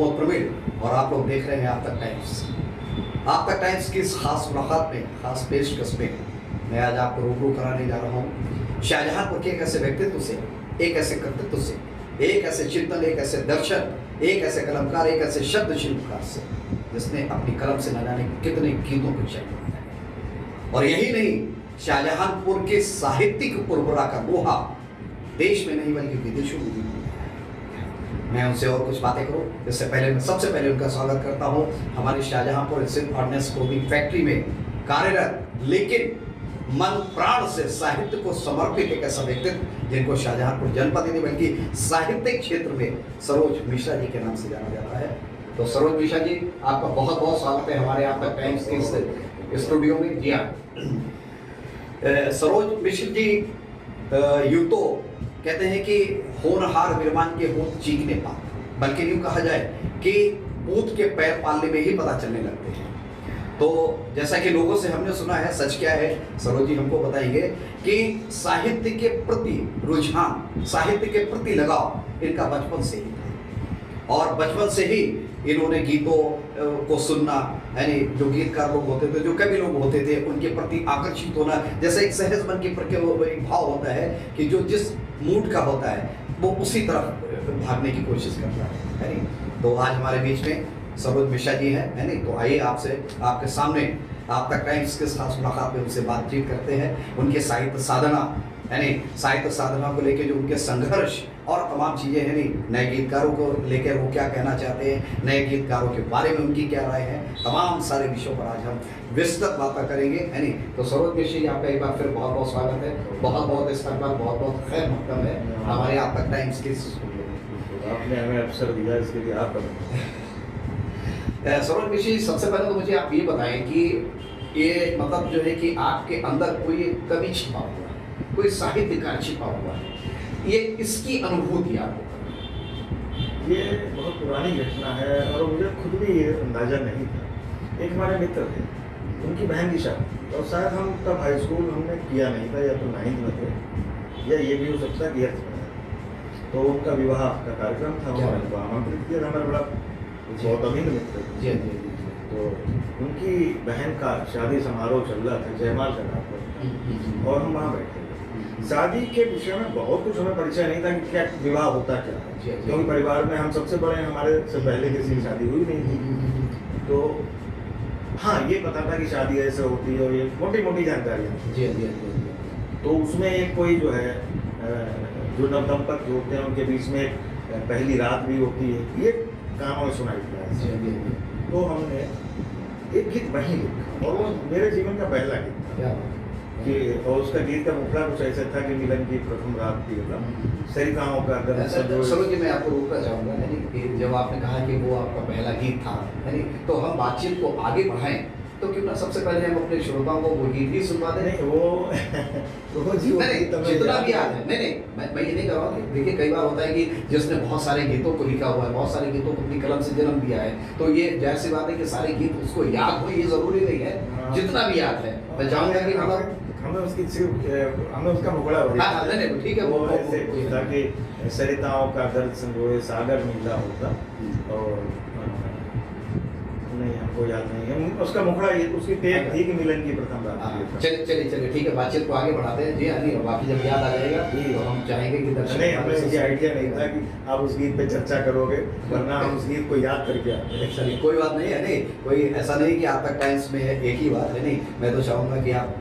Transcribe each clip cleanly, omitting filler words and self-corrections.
बहुत प्रवीण और आप लोग देख रहे हैं आप तक टाइम्स। आप तक टाइम्स की इस खास मुलाकात में, खास पेशकश में मैं आज आपको रूबरू कराने जा रहा हूँ शाहजहांपुर के एक ऐसे व्यक्तित्व से, एक ऐसे कर्तृत्व से, एक ऐसे चिंतन, एक ऐसे दर्शन, एक ऐसे कलमकार, एक ऐसे शब्द शिल्पकार से जिसने अपनी कलम से न जाने कितने गीतों को जन्म दिया। और यही नहीं, शाहजहांपुर के साहित्यिक उर्वरा का लोहा देश में नहीं बल्कि विदेशों में भी। मैं उनसे और कुछ बातें करूं इससे पहले मैं सबसे पहले उनका स्वागत करता हूं हमारी शाहजहांपुर स्थित ऑर्डिनेंस क्लोथिंग फैक्ट्री में कार्यरत लेकिन मन प्राण से साहित्य को समर्पित एक ऐसा व्यक्तित्व जिनको शाहजहांपुर जनपद ही नहीं बल्कि साहित्यिक क्षेत्र में सरोज मिश्रा जी के नाम से जाना जाता है। तो सरोज मिश्रा जी, आपका बहुत बहुत स्वागत है हमारे आप तक टाइम्स के स्टूडियो में। जी हाँ, सरोज मिश्रा जी यूं तो कहते हैं कि होनहार विरमान के होंठ चीखने पा, बल्कि यूं कहा जाए कि पूत के पैर पालने में ही पता चलने लगते हैं। तो जैसा कि लोगों से हमने सुना है, सच क्या है सरोज जी हमको बताएंगे कि साहित्य के प्रति रुझान, साहित्य के प्रति लगाव इनका बचपन से ही था और बचपन से ही इन्होंने गीतों को सुनना, यानी जो गीतकार लोग होते थे, जो कवि लोग होते थे, उनके प्रति आकर्षित होना, जैसे एक सहज मन के प्रति एक भाव होता है कि जो जिस मूड का होता है वो उसी तरफ भागने की कोशिश करता है नहीं। तो आज हमारे बीच में सरोज मिश्रा जी हैं, है नहीं। तो आइए आपसे आपके सामने आप तक टाइम्स के खास मुलाकात में उनसे बातचीत करते हैं, उनके साहित्य साधना यानी साहित्य साधना को लेकर जो उनके संघर्ष और तमाम चीज़ें हैं नहीं, नए गीतकारों को लेकर वो क्या कहना चाहते हैं, नए गीतकारों के बारे में उनकी क्या राय है, तमाम सारे विषयों पर आज हम विस्तृत बातें करेंगे, है नहीं। तो सरोज मिश्रा जी, आपका एक बार फिर बहुत बहुत स्वागत है, बहुत बहुत इस्तकबाल, बहुत बहुत खैर मकदम है हमारे आप तक टाइम्स के। आपने हमें अवसर दिया इसके लिए आप सरोज मिश्रा जी, सबसे पहले तो मुझे आप ये बताएं कि ये मतलब जो है कि आपके अंदर कोई कवि छिपा हुआ है, कोई साहित्यकार छिपा हुआ है, ये इसकी अनुभूति आपको? ये बहुत पुरानी घटना है और मुझे खुद भी ये अंदाजा नहीं था। एक हमारे मित्र थे, उनकी बहन की शादी, और शायद हम तब हाई स्कूल हमने किया नहीं था या तो 9th में थे, या ये भी हो सकता है कि 8th में। तो उनका विवाह का कार्यक्रम था, उनको आमंत्रित किया, हमारा बड़ा बहुत अमीर मित्र थे। तो उनकी बहन का शादी समारोह चल रहा था, जयमाल का नाम, और हम वहाँ बैठे। शादी के विषय में बहुत कुछ हमें परिचय नहीं था कि क्या विवाह होता क्या है, क्योंकि परिवार में हम सबसे बड़े हैं, हमारे से पहले किसी की शादी हुई नहीं थी। तो हाँ, ये पता था कि शादी ऐसे होती है और ये मोटी मोटी जानकारियाँ। तो उसमें एक कोई जो है जो नवदंपति होते हैं उनके बीच में एक पहली रात भी होती है, ये कानों में सुनाई दिया। तो हमने एक गीत वहीं लिखा और वो मेरे जीवन का पहला गीत था कि, और उसका गीत का मुखड़ा कुछ ऐसा था कि मिलन की प्रथम रात थी, सरिताओं का सरोज जी, मैं आपको रोकना चाहूँगा, यानी कि जब आपने कहा कि वो आपका पहला गीत था, यानी तो हम बातचीत को आगे बढ़ाएं तो क्यों ना सबसे पहले हम अपने श्रोताओं को वो गीत भी सुनवा दें। नहीं, वो जितना भी याद है, नहीं मैं ये नहीं कर रहा हूँ। देखिए, कई बार होता है कि जिसने बहुत सारे गीतों को लिखा हुआ है, बहुत सारे गीतों को अपनी कलम से जन्म दिया है, तो ये जाहिर सी बात है कि सारे गीत उसको याद हो, ये जरूरी नहीं है। जितना भी याद है मैं चाहूँगा कि मतलब हमें उसका मुखड़ा नहीं, ठीक है, वो ऐसे था कि सरिताओं का दर्द संजोए सागर मिला होता, और नहीं हमको याद नहीं है उसका मुखड़ा, उसकी टेक थी कि मिलन की प्रथम रात। चलिए ठीक है, बातचीत को आगे बढ़ाते हैं। जी हाँ, नहीं बाकी जब याद आ जाएगा तो हम चाहेंगे कि दर्शक, नहीं, हमें ये आइडिया नहीं था कि आप उस गीत पे चर्चा करोगे, वरना हम उस गीत को याद करके आते। चलिए, कोई बात नहीं है, नहीं कोई ऐसा नहीं कि आप तक टाइम्स में एक ही बात है, नहीं मैं तो चाहूँगा कि आप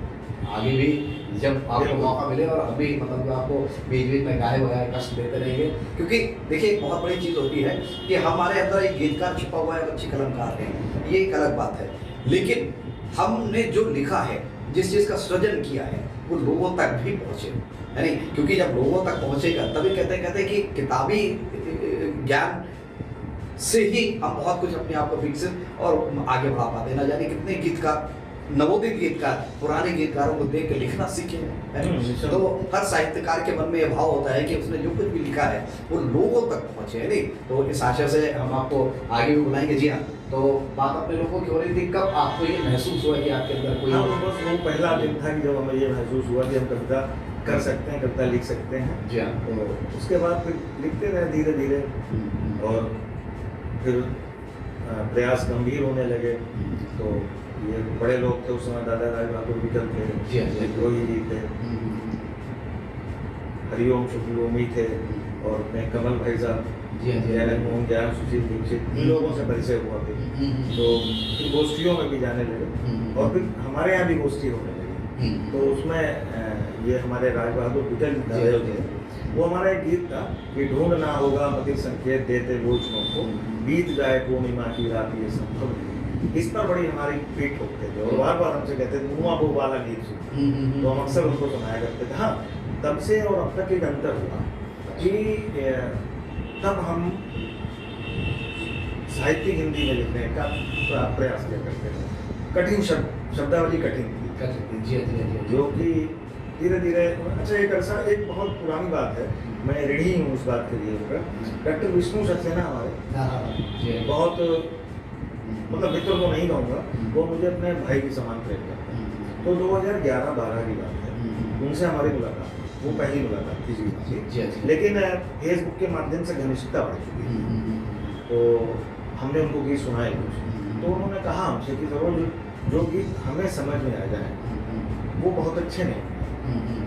आगे भी जब आपको मौका मिले और अभी मतलब जो आपको बीच बीच में गाए वगैरह कष्ट देते रहेंगे, क्योंकि देखिए एक बहुत बड़ी चीज़ होती है कि हमारे अंदर एक गीतकार छिपा हुआ है, अच्छी कलमकार है, ये एक अलग बात है, लेकिन हमने जो लिखा है, जिस चीज़ का सृजन किया है, वो लोगों तक भी पहुँचे, यानी क्योंकि जब लोगों तक पहुँचेगा तभी कहते हैं कि किताबी ज्ञान से ही हम बहुत कुछ अपने आप को विकसित और आगे बढ़ा पाते हैं। ना जाने कितने गीतकार, नवोदित गीतकार पुराने गीतकारों को देख के लिखना सीखे हैं। तो हर साहित्यकार के मन में यह भाव होता है कि उसने जो कुछ भी लिखा है वो लोगों तक पहुंचे, है नहीं। तो इस आशा से हम आपको आगे भी बुलाएंगे। जी हाँ, तो बात अपने लोगों की हो रही थी, कब आपको ये महसूस हुआ कि आपके अंदर कोई? बस वो पहला दिन था कि जब हमें ये महसूस हुआ कि हम कविता कर सकते हैं, कविता लिख सकते हैं। जी हाँ। तो उसके बाद फिर लिखते रहे धीरे धीरे, और फिर प्रयास गंभीर होने लगे। तो ये बड़े लोग थे उस समय, दादा राय बहादुर विकल थे, विद्रोही जी थे, हरिओम शुक्लोमी थे, और अपने कमल भाई साहब, जयनक मोहन ज्ञान, सुशील दीक्षित, इन लोगों से परिचय हुआ थे। तो फिर गोष्ठियों में भी जाने लगे, और फिर हमारे यहाँ भी गोष्ठी होने लगी। तो उसमें ये हमारे राज बहादुर विकल जी थे, वो हमारा एक गीत था कि ढूंढ ना होगा मतिर संकेत देते बोझों को, बीत जाए पूर्णिमा की रात ये संभव नहीं। इस पर बड़ी हमारी पीठ ठोकते थे, और बार बार हमसे कहते थे मुआ वो वाला गीत सुन। तो हम अक्सर उनको सुनाया करते थे। हाँ, तब से और अब तक एक अंतर हुआ कि तब हम साहित्यिक हिंदी में लिखने का प्रयास किया करते थे। कठिन शब्दावली कठिन थी, जो कि धीरे धीरे, अच्छा एक बहुत पुरानी बात है, मैं ऋणी हूँ उस बात के लिए। डॉक्टर विष्णु सक्सेना हमारे बहुत, मतलब मित्र को नहीं कहूँगा, वो मुझे अपने भाई की समान प्रेम करते हैं। तो 2011-12 की बात है, उनसे हमारी मुलाकात, वो पहली मुलाकात थी, लेकिन फेसबुक के माध्यम से घनिष्ठता बढ़ चुकी। तो हमने उनको गीत सुनाए कुछ, तो उन्होंने कहा हमसे कि जरूर जो गीत हमें समझ में आ जाए वो बहुत अच्छे नहीं,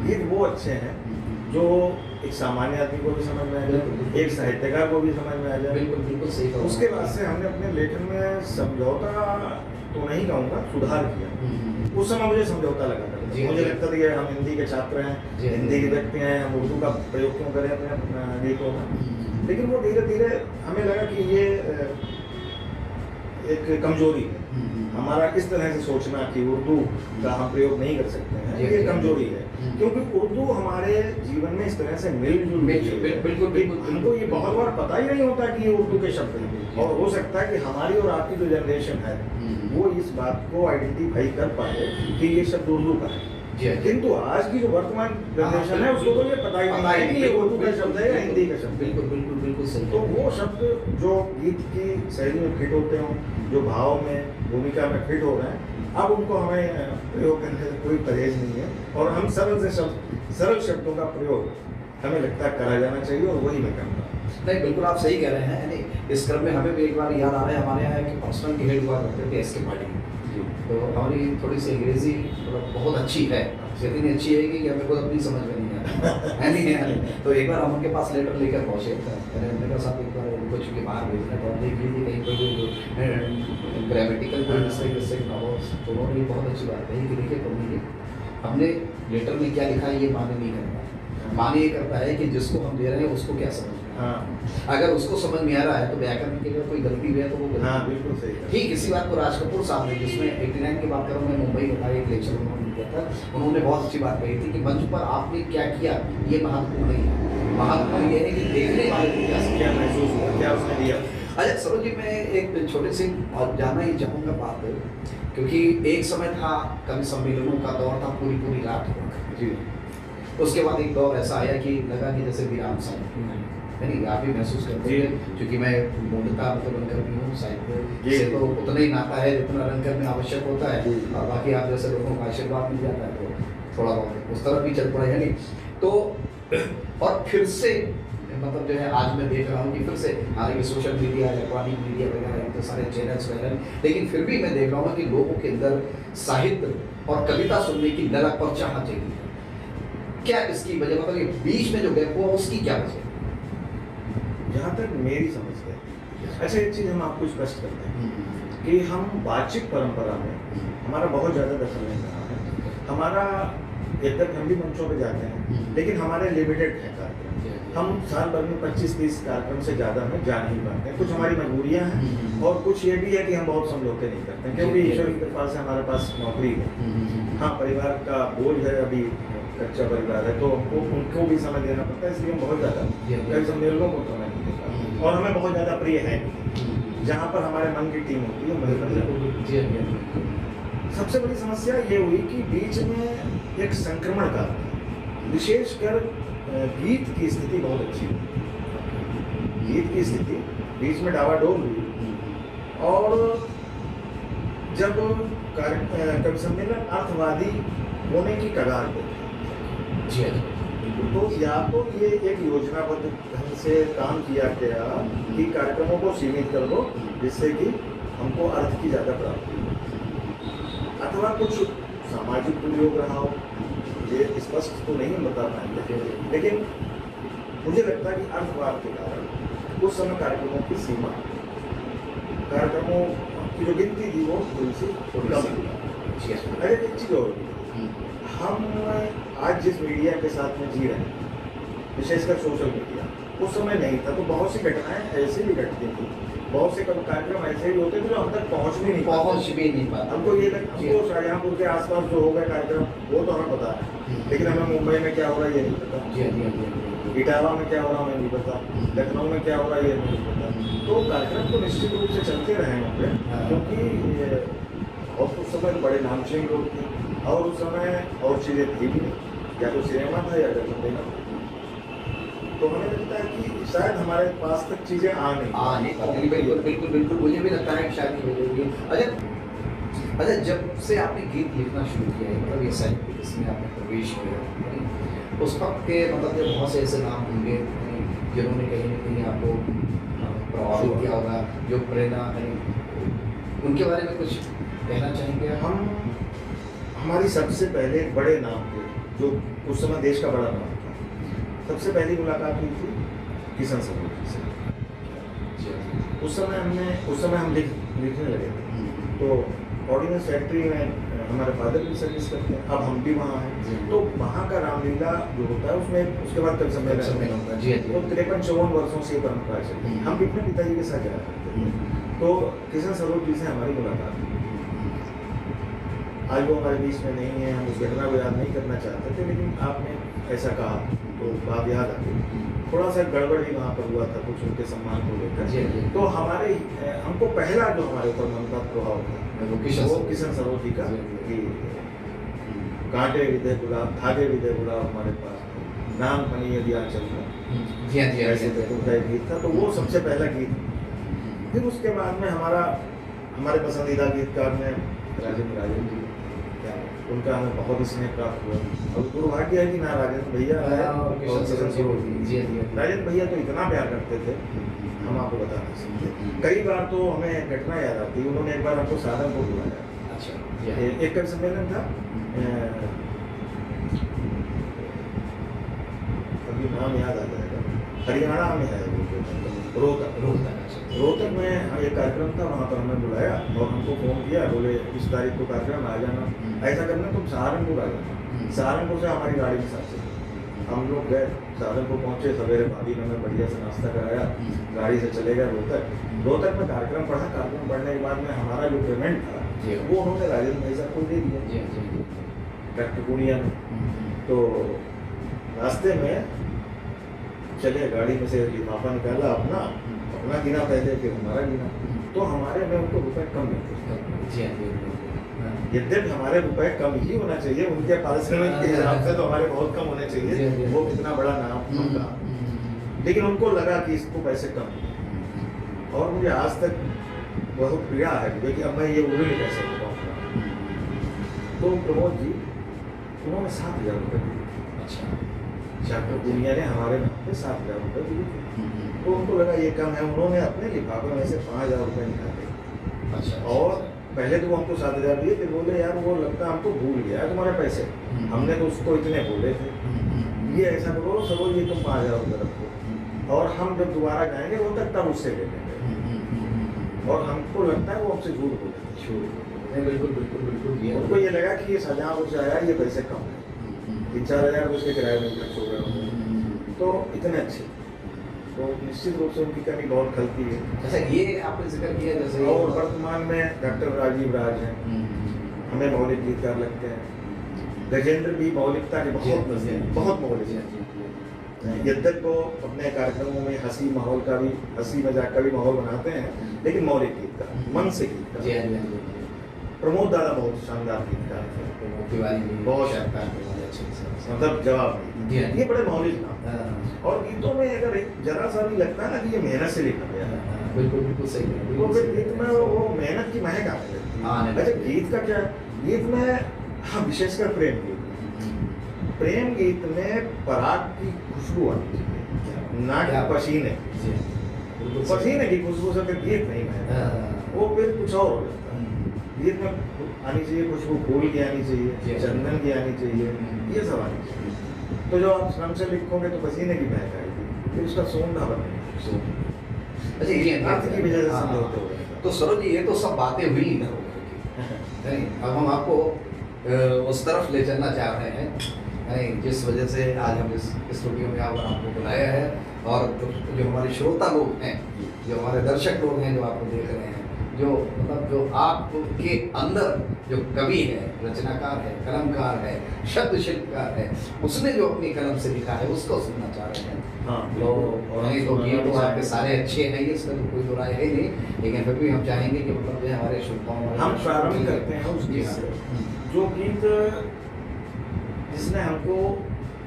गीत वो अच्छे हैं जो एक सामान्य आदमी को भी समझ में आ जाए, एक साहित्यकार को भी समझ में आ जाए। बिल्कुल सही। उसके बाद से हमने अपने लेखन में समझौता तो नहीं कहूँगा, सुधार किया। उस समय मुझे समझौता लगा था, मुझे लगता था कि हम हिंदी के छात्र हैं, हिंदी के व्यक्ति हैं, हम उर्दू का प्रयोग क्यों करें अपने गीतों में। लेकिन वो धीरे धीरे हमें लगा कि ये एक कमजोरी है हमारा, इस तरह से सोचना कि उर्दू का हम प्रयोग नहीं कर सकते हैं, ये कमजोरी है। क्योंकि उर्दू हमारे जीवन में इस तरह से बिल्कुल हमको ये बहुत बार पता ही नहीं होता कि ये उर्दू के शब्द हैं, और हो सकता है कि हमारी और आपकी जो जनरेशन है वो इस बात को आइडेंटिफाई कर पाए कि ये शब्द उर्दू का है। किंतु आज की जो वर्तमान जनरेशन है उसको तो ये पता ही नहीं है कि ये उर्दू का शब्द है या हिंदी का शब्द। बिल्कुल सही। तो वो शब्द जो गीत की शैली में फिट होते हों, जो भाव में, भूमिका में फिट हो रहे हैं, अब उनको हमें प्रयोग करने से कोई परहेज नहीं है, और हम सरल शब्दों का प्रयोग हमें लगता है करा जाना चाहिए, और वही मैं करता हूँ। नहीं, बिल्कुल आप सही कह रहे हैं। यानी इस क्रम में हमें भी एक बार याद आ रहा है, हमारे यहाँ एक पर्सनल डिबेट हुआ करते थे एस के पार्टी, तो हमारी थोड़ी सी अंग्रेजी मतलब बहुत अच्छी है, इतनी अच्छी है कि हमें खुद अपनी समझ में नहीं आता है नहीं। तो एक बार हम उनके पास लेटर लेकर पहुँचे, मैंने कहा साहब एक बार उनको चूँकि बाहर भेजना तो देख लीजिए कहीं कोई ग्रामेटिकल कोई मिस्टेक ना हो। तो उन्होंने बहुत अच्छी बात कही कि देखिए पढ़िए, हमने लेटर में क्या लिखा है ये माने नहीं करता, माने ये करता है कि जिसको हम दे रहे हैं उसको क्या समझ में आ रहा है। अगर उसको समझ में आ रहा है तो व्याकरण के लिए कोई गलती हुई है तो वो बिल्कुल सही। ठीक इसी बात को राज कपूर साहब ने, जिसमें 89 की बात करूँ मैं, मुंबई का एक लेक्चर उन्होंने दिया था, उन्होंने बहुत अच्छी बात कही थी कि मंच पर आपने क्या किया ये महत्वपूर्ण नहीं है, महत्वपूर्ण ये है कि देखने वाले को क्या महसूस हुआ, क्या उसने दिया। अच्छा सरोज जी, मैं एक छोटी सी और जानना ही चाहूँगा बात, क्योंकि एक समय था कवि सम्मेलनों का दौर था, पूरी रात हुआ जी। उसके बाद एक दौर ऐसा आया कि लगा कि जैसे विराम सा नहीं, आप भी महसूस करते हैं, क्योंकि मैं मूलतः मतलब रंगकर भी हूँ, साहित्य से तो उतना ही नाता है जितना रंगकर में आवश्यक होता है, और बाकी आप जैसे लोगों का आशीर्वाद मिल जाता है तो थोड़ा बहुत उस तरफ भी चल पड़ा है नहीं। तो और फिर से मतलब जो है आज मैं देख रहा हूँ कि फिर से हालांकि सोशल मीडिया, इलेक्ट्रॉनिक मीडिया वगैरह तो सारे चैनल्स वगैरह, लेकिन फिर भी मैं देख रहा हूँ कि लोगों के अंदर साहित्य और कविता सुनने की ललक और चाहत जगी है। क्या इसकी वजह, मतलब ये बीच में जो गैप हुआ उसकी क्या वजह? जहाँ तक मेरी समझ है, अच्छा एक चीज़ हम आपको स्पष्ट करते हैं कि हम वाचिक परंपरा में हमारा बहुत ज़्यादा दखल नहीं रहा है। हमारा यद्यपि हम भी मंचों पे जाते हैं, लेकिन हमारे लिमिटेड है कार्यक्रम। हम साल भर में 25-30 कार्यक्रम से ज़्यादा में जा नहीं पाते हैं। कुछ हमारी मजबूरियाँ हैं, और कुछ ये भी है कि हम बहुत समझौते नहीं करते हैं, क्योंकि ईश्वर की कृपा से हमारे पास नौकरी है। हाँ, परिवार का बोझ है, अभी कच्चा परिवार है, तो हमको उनको भी समय देना पड़ता है, इसलिए हम बहुत ज़्यादा कई सम्मेलनों को समय नहीं देता, और हमें बहुत ज़्यादा प्रिय है जहाँ पर हमारे मन की टीम होती है वहीं पर जाते। सबसे बड़ी समस्या ये हुई कि बीच में एक संक्रमण का, विशेषकर गीत की स्थिति बहुत अच्छी हुई, गीत की स्थिति बीच में डावाडोल हुई, और जब कवि सम्मेलन अर्थवादी होने की कगार पे, तो या तो ये एक योजनाबद्ध ढंग से काम किया गया कि कार्यक्रमों को सीमित कर दो जिससे कि हमको अर्थ की ज़्यादा प्राप्ति हो, अथवा कुछ सामाजिक दुर्योग रहा हो, ये स्पष्ट तो नहीं बता पाएंगे, लेकिन मुझे लगता है कि अर्थवाद के कारण उस समय कार्यक्रमों की सीमा, कार्यक्रमों की जो गिनती थी वो थोड़ी सी कम थी। अरे एक चीज़ और, हम आज जिस मीडिया के साथ में जी रहे हैं, विशेषकर सोशल मीडिया, उस समय नहीं था, तो बहुत सी घटनाएं ऐसे भी घटती थी, बहुत से कार्यक्रम ऐसे भी होते थे जो हम तक पहुंच भी नहीं पाते। हमको ये हमको शाहजहांपुर के आसपास जो हो गए कार्यक्रम वो तो हमें पता है, लेकिन हमें मुंबई में क्या हो रहा है ये नहीं पता, इटावा में क्या हो रहा है हमें नहीं पता, लखनऊ में क्या हो रहा है ये नहीं पता। तो कार्यक्रम तो निश्चित रूप से चलते रहे होंगे, क्योंकि और उस समय बड़े नामचीन लोग थे और उस समय और चीज़ें थी भी नहीं, या तो सिनेमा था या फिर देना। तो हमें लगता है कि शायद हमारे पास तक चीज़ें आ नहीं पाती। बिल्कुल बिल्कुल बिल्कुल, मुझे भी लगता है कि शायद नहीं मिलेगी। अच्छा, जब से आपने गीत लिखना शुरू किया है, मतलब ये साहित्य इसमें आपने प्रवेश किया, उस वक्त के मतलब जो बहुत से ऐसे नाम होंगे जिन्होंने कहीं ना कहीं आपको प्रभावित किया होगा, जो प्रेरणा उनके बारे में कुछ कहना चाहेंगे? हम हमारी सबसे पहले बड़े नाम थे जो उस समय देश का बड़ा नाम था, सबसे पहली मुलाकात हुई थी किशन सरोज से। उस समय हम लिखने लगे थे, तो ऑर्डिनेंस फैक्ट्री में हमारे फादर भी सर्विस करते हैं, अब हम भी वहाँ हैं, तो वहाँ का रामलीला जो होता है उसमें उसके बाद कल सम्मेलन होता है, तो 53-54 वर्षों से परंपरा चलती है। हम भी अपने पिताजी के साथ जाया करते थे, तो किशन सरोज जी से हमारी मुलाकात हुई। आज वो हमारे बीच में नहीं है, हम उस घटना को याद नहीं करना चाहते थे, लेकिन आपने ऐसा कहा तो बात याद आ गई। थोड़ा सा गड़बड़ भी वहाँ पर हुआ था कुछ उनके सम्मान को लेकर, तो हमारे हमको पहला जो हमारे ऊपर मन का प्रभाव था वो किशन सरोज जी का, कि कांटे विदे गुलाब धागे विदे गुलाब हमारे पास नाम बनी यदि आंचल का, ऐसे उनका एक गीत था, तो वो सबसे पहला गीत। फिर उसके बाद में हमारे पसंदीदा गीतकार में राजेंद्र जी, उनका हमें बहुत स्नेह प्राप्त हुआ, और दुर्भाग्य है कि ना राजेंद्र भैया है और किशन सरोज जी। राजेंद्र भैया तो इतना प्यार करते थे, हम आपको बता नहीं सकते। कई बार तो हमें घटना याद आती, उन्होंने एक बार हमको सहारनपुर बुलाया। अच्छा, एक कवि सम्मेलन था, अभी नाम याद आ जाएगा, हरियाणा में है रोहतक में एक कार्यक्रम था, वहाँ पर हमें बुलाया और हमको फोन किया, बोले इस तारीख को कार्यक्रम आ जाना, ऐसा करना तुम सहारनपुर आ जाना। सहारनपुर से हमारी गाड़ी के साथ चली, हम लोग गए, सहारनपुर पहुँचे, सवेरे भाभी ने हमें बढ़िया से नाश्ता कराया, गाड़ी से चले गए रोहतक में कार्यक्रम पढ़ा। कार्यक्रम पढ़ने के बाद में हमारा जो पेमेंट था वो उन्होंने राजेंद्र भाई साहब को दे दिया, डॉक्टर पूनिया में। तो रास्ते में चले, गाड़ी में से लिफाफा निकाला अपना गिना पहले, फिर हमारा गिना, तो हमारे में उनको रुपए कम मिलते। यद्यपि हमारे रुपए कम ही होना चाहिए, उनके पारिश्रमिक के हिसाब से तो हमारे बहुत कम होने चाहिए, वो कितना बड़ा नाम उनका, लेकिन उनको लगा कि इसको पैसे कम है। और मुझे आज तक बहुत पीड़ा है क्योंकि अब मैं ये उन्हें नहीं कह सकता हूँ। तो प्रमोद जी उन्होंने 7,000 रुपये दिए। अच्छा, डॉक्टर पूनिया ने हमारे नाम पे 7,000 रुपये दिए, तो उनको लगा ये कम है, उन्होंने अपने लिफाफे में से 5,000 रुपये निकाले। अच्छा, और पहले तो वो हमको 7,000 दिए, फिर बोले यार वो लगता हमको भूल गया तुम्हारे पैसे, हमने तो उसको इतने बोले थे, ये ऐसा करो सरोज ये तुम 5,000 रुपये रखो, और हम जब दोबारा जाएंगे वो तक तब उससे ले लेंगे। और हमको लगता है वो हमसे झूठ बोले थे। बिल्कुल बिल्कुल बिल्कुल, उनको ये लगा कि ये शाहजहांपुर से आया, ये पैसे कम है, 3-4 हज़ार उसके किराए में खर्च हो गए, तो इतने अच्छे, तो निश्चित रूप से उनकी कमी बहुत खलती है। अच्छा, ये आपने जिक्र किया जैसे, और वर्तमान में डॉक्टर राजीव राज हैं, हमें मौलिक गीतकार लगते हैं। गजेंद्र भी मौलिकता के बहुत मौलिक है, यद्यपि वो अपने कार्यक्रमों में हंसी मजाक का भी माहौल बनाते हैं, लेकिन मौलिक गीतकार, मन से गीतकार। प्रमोद दादा बहुत शानदार गीतकार थे, बहुत मतलब जवाब नहीं, ये बड़े मौलिक नाम। और गीतों में अगर जरा सा भी लगता है ना कि ये मेहनत से लिखा गया है, बिल्कुल सही, तो फिर गीत में वो मेहनत की महक आने लगती है। अच्छा, गीत का क्या, गीत में हाँ विशेषकर प्रेम गीत, प्रेम गीत में पराग की खुशबू आनी चाहिए, ना कि पसीने की। पसीने की खुशबू से फिर गीत नहीं बनेगा, वो फिर कुछ और हो जाता है। गीत में आनी चाहिए खुशबू, फूल की आनी चाहिए, चंदन की आनी चाहिए, ये सब आनी चाहिए। तो जो आप श्रम से लिखोगे तो पसीने की महक आएगी, फिर उसका सोंधा बनेगा। अच्छा ये अर्थ की वजह से समझौते हो हाँ, तो सरोज जी ये तो सब बातें हुई इधर उधर की, नहीं अब हम आपको उस तरफ ले चलना चाह रहे हैं, नहीं जिस वजह से आज हम इस स्टूडियो में आपको बुलाया है, और जो हमारे श्रोता लोग हैं, जो हमारे दर्शक लोग हैं, जो आपको देख रहे हैं, जो मतलब जो आपके अंदर जो कवि है, रचनाकार है, कलमकार है, शब्द शिल्पकार है, उसने जो अपनी कलम से लिखा है उसको सुनना चाह रहे हैं। हाँ, तो नहीं तो ये तो आपके सारे अच्छे हैं, इसमें तो कोई दो राय है नहीं, लेकिन फिर भी हम चाहेंगे कि मतलब जो हमारे श्रोताओं हम प्रारंभ करते हैं उस गीत से, जो गीत जिसने हमको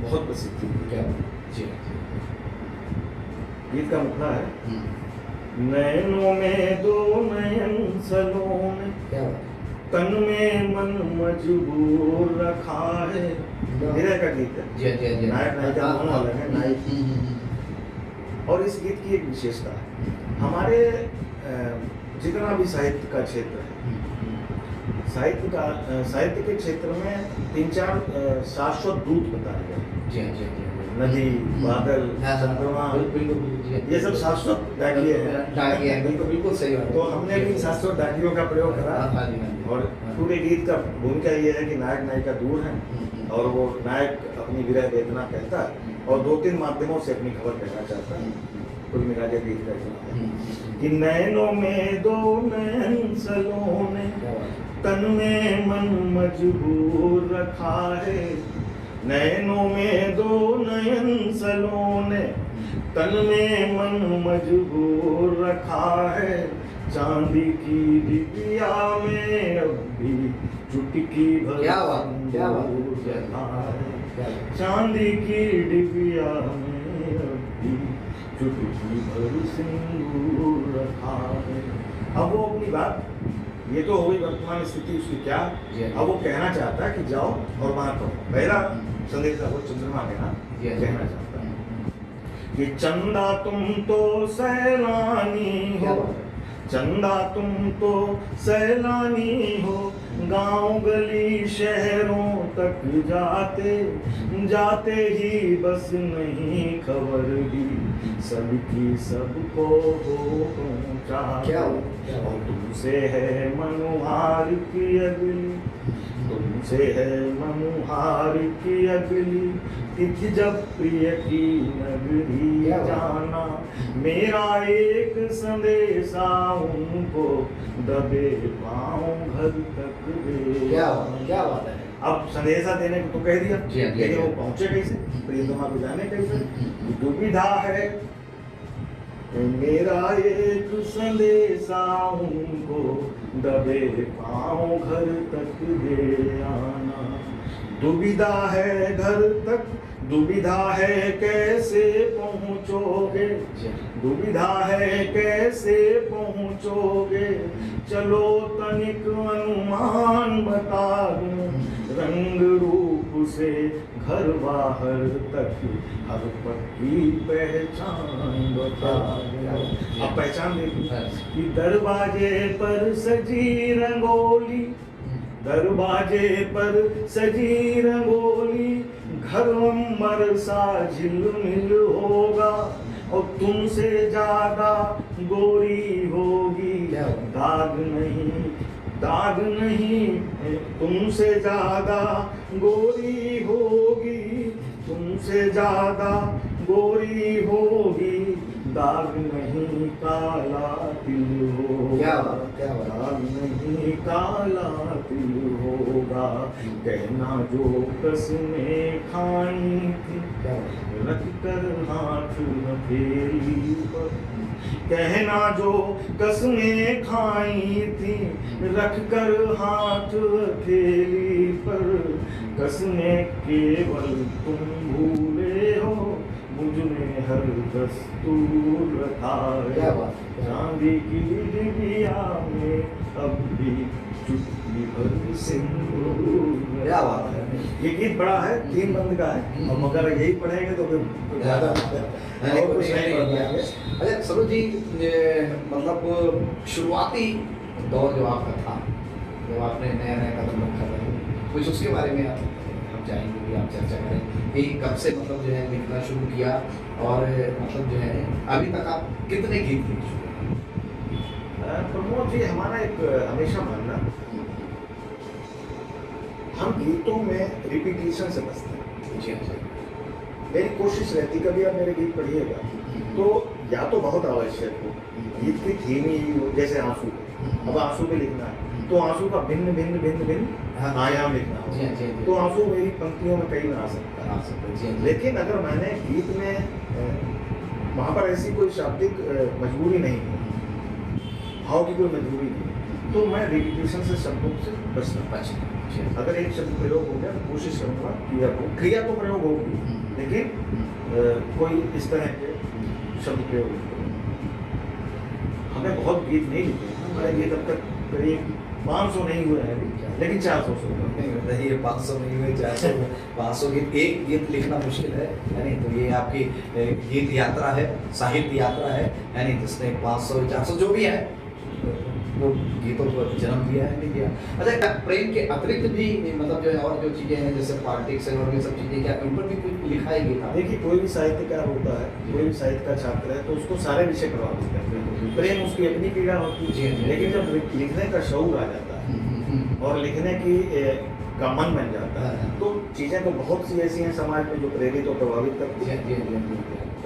बहुत पसंद थी। क्या जी गीत का मुखड़ा है, नैनों में दो नयन सलोने, क्या तन में मन मजबूर रखा है। मेरे का गीत है, जी नायक नायिका दोनों अलग है। नायक और इस गीत की एक विशेषता है, हमारे जितना भी साहित्य का क्षेत्र है, साहित्य के क्षेत्र में 3-4 शाश्वत दूत बताए गए। जी नदी, बादल, चंद्रमा, ये सब शाश्वत डाकिये हैं। बिल्कुल सही बात। तो हमने भी शाश्वत डाकियों का प्रयोग करा, और पूरे गीत का भूमिका ये है कि नायक नायिका दूर हैं, और वो नायक अपनी विरह वेदना कहता है, और 2-3 माध्यमों से अपनी खबर कहना चाहता है। कुल मिला के गीत का इतना है कि नैनों में दो नयन सलोने, तन में मन मजबूर रखा है। नैनों में दो नयन सलोने, तन में मन मजबूर रखा है। चांदी की डिबिया में अब भी चुटकी भर सिंदूर रखा है। चांदी की डिबिया में अब भी चुटकी भर सिंदूर रखा है। अब वो अपनी बात, ये तो हो गई वर्तमान स्थिति उसकी, क्या अब वो कहना चाहता है कि जाओ और वहां कहो। पहला संदेश वो चंद्रमा कहना चाहता है कि चंदा तुम तो सैलानी हो, चंदा तुम तो सैलानी हो, गांव गली शहरों तक जाते जाते ही बस नहीं खबर भी सबकी सबको हो पहुंचा। और तुमसे है मनुहार की अगली, तुमसे है मनुहार की अगली तिथि जब प्रिय की नगरी जाना। मेरा एक संदेशा उनको दबे पाँव घर तक दे। क्या बात है। अब संदेशा देने को तो कह दिया, लेकिन वो पहुंचे कैसे, प्रियतमा को जाने कैसे, दुविधा है। मेरा एक संदेशा उनको दबे पाँव घर तक दे आना। दुविधा है घर तक, दुविधा है कैसे पहुँचोगे, दुविधा है कैसे पहुँचोगे। चलो तनिक अनुमान बता दूं, रंग रूप से घर बाहर तक हर पक्की पहचान बता दूं। अब पहचान देखिए कि दरवाजे पर सजी रंगोली, दरवाजे पर सजी रंगोली, घर अंबर सा झिलमिल होगा और तुमसे ज्यादा गोरी होगी। दाग नहीं, दाग नहीं, तुमसे ज्यादा गोरी होगी, तुमसे ज्यादा गोरी होगी। दाग नहीं काला तिल होगा, दाग नहीं काला तिल होगा। कहना जो कसमें खाई थी रख कर हाथ हथेली पर, कहना जो कसमें खाई थी रख कर हाथ हथेली पर। कसमें केवल तुम भूले हो, मुझमें हर दस्तूर रखा है। चांदी की डिबिया में अब भी चुटकी भर सिंदूर क्या बात है। ये गीत बड़ा है, 3 बंद का है, और मगर यही पढ़ेंगे तो फिर ज़्यादा और कुछ नहीं पढ़ पाएंगे। अच्छा सरोज जी, मतलब शुरुआती दौर जो आपका था, जब आपने नया नया कदम रखा था, कुछ उसके बारे में आप हम चाहेंगे कि आप चर्चा करें कि कब से मतलब जो है लिखना शुरू किया, और मतलब जो है अभी तक आप कितने गीत लिख चुके हैं? प्रमोद जी, हमारा एक हमेशा मानना, हम गीतों में रिपीटिशन से बचते हैं। जी हाँ। मेरी कोशिश रहती, कभी आप मेरे गीत पढ़िएगा तो या तो बहुत आवश्यक हो, गीत की थीम ही हो, जैसे आंसू, अब आंसू पे लिखना है तो आंसू का भिन्न भिन्न भिन्न भिन्न आयाम लिखना हो, तो आंसू मेरी पंक्तियों में कई में आ सकता है। लेकिन अगर मैंने गीत में, वहाँ पर ऐसी कोई शाब्दिक मजबूरी नहीं है, भाव की कोई मजबूरी नहीं है, तो मैं रिपीटिशन से शब्दों से बचना। अगर एक शब्द प्रयोग हो गया तो कोशिश करूँगा क्रिया तो प्रयोग होगी, लेकिन कोई इस तरह के शब्द प्रयोग नहीं करूँगा। हमें बहुत गीत नहीं लिखे हैं, हमारे गीत अब तक करीब 500 नहीं हुए हैं अभी, लेकिन 400 से नहीं, ये 500 नहीं हुए, 400 500 गीत, एक गीत लिखना मुश्किल है, यानी तो ये आपकी गीत यात्रा है, साहित्य यात्रा है, यानी जिसने 500 400 जो भी है वो गीतों को जन्म दिया है, नहीं दिया। अच्छा, प्रेम के अतिरिक्त भी मतलब जो है और जो चीज़ें हैं जैसे पॉलिटिक्स और ये सब चीज़ें, क्या उन पर भी कुछ लिखा है गीत? देखिए, कोई भी साहित्यकार होता है, कोई भी साहित्य का छात्र है, तो उसको सारे विषय प्रभावित करते हैं। प्रेम उसकी अपनी पीड़ा होती है, लेकिन जब लिखने का शौक आ जाता है और लिखने की का मन बन जाता है, तो चीज़ें तो बहुत सी ऐसी हैं समाज में जो प्रेरित और प्रभावित करती है।